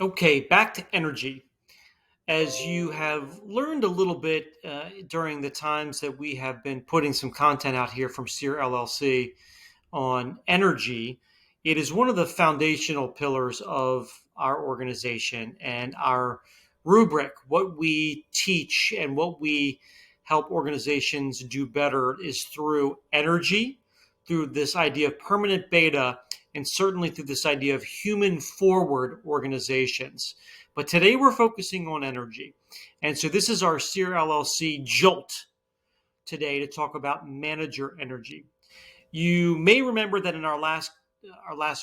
Okay, back to energy. As you have learned a little bit during the times that we have been putting some content out here from Sear LLC on energy, it is one of the foundational pillars of our organization and our rubric. What we teach and what we help organizations do better is through energy, through this idea of permanent beta, and certainly through this idea of human forward organizations. But today we're focusing on energy. And so this is our Sear LLC Jolt today to talk about manager energy. You may remember that in our last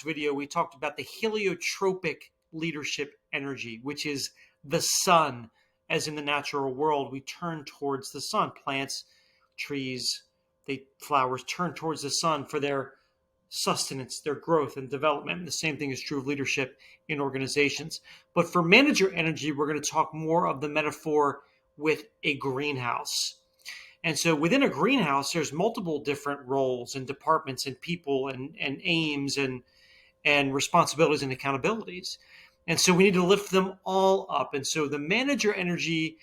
video we talked about the heliotropic leadership energy, which is the sun. As in the natural world, we turn towards the sun. Plants, trees, flowers turn towards the sun for their sustenance, their growth and development. And the same thing is true of leadership in organizations. But for manager energy, we're going to talk more of the metaphor with a greenhouse. And so within a greenhouse, there's multiple different roles and departments and people and aims and responsibilities and accountabilities. And so we need to lift them all up. And so the manager energy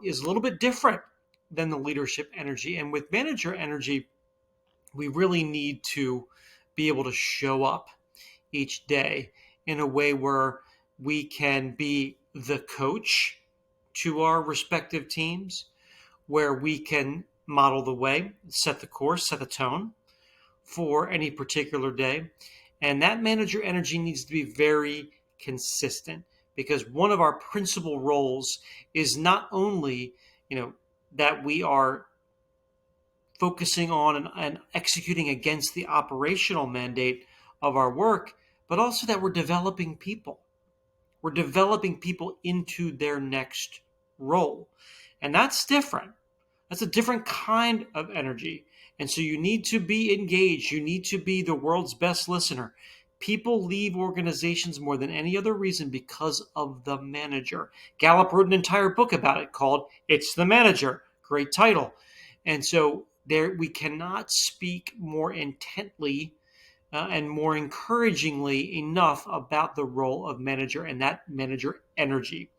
is a little bit different than the leadership energy. And with manager energy, we really need to be able to show up each day in a way where we can be the coach to our respective teams, where we can model the way, set the course, set the tone for any particular day. And that manager energy needs to be very consistent, because one of our principal roles is not only, that we are focusing on and executing against the operational mandate of our work, but also that we're developing people. We're developing people into their next role. And that's different. That's a different kind of energy. And so you need to be engaged. You need to be the world's best listener. People leave organizations more than any other reason because of the manager. Gallup wrote an entire book about it called It's the Manager. Great title. And so there we cannot speak more intently and more encouragingly enough about the role of manager and that manager energy.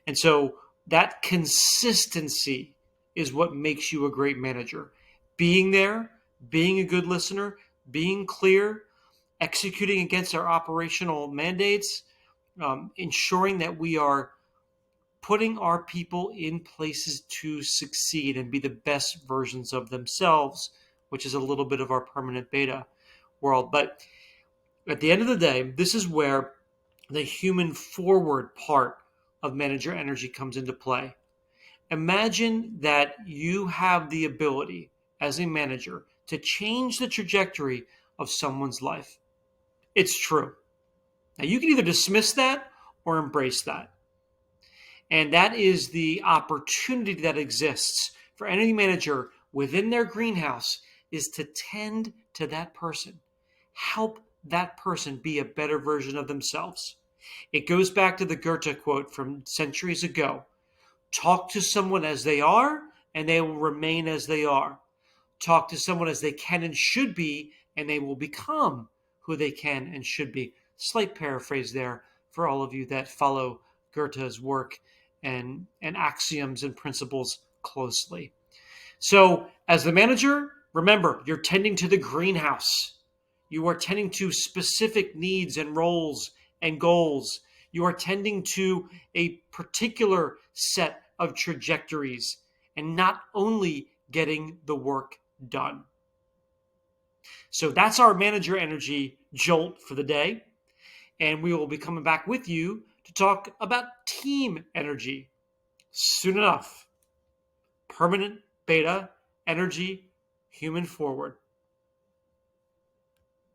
And so that consistency is what makes you a great manager. Being there, being a good listener, being clear, executing against our operational mandates, ensuring that we are putting our people in places to succeed and be the best versions of themselves, which is a little bit of our permanent beta world. But at the end of the day, this is where the human forward part of manager energy comes into play. Imagine that you have the ability as a manager to change the trajectory of someone's life. It's true. Now, you can either dismiss that or embrace that. And that is the opportunity that exists for any manager within their greenhouse, is to tend to that person, help that person be a better version of themselves. It goes back to the Goethe quote from centuries ago. Talk to someone as they are, and they will remain as they are. Talk to someone as they can and should be, and they will become who they can and should be. Slight paraphrase there for all of you that follow Goethe's work and axioms and principles closely. So as the manager, remember, you're tending to the greenhouse. You are tending to specific needs and roles and goals. You are tending to a particular set of trajectories and not only getting the work done. So that's our manager energy jolt for the day. And we will be coming back with you to talk about team energy soon enough. Permanent beta energy, human forward.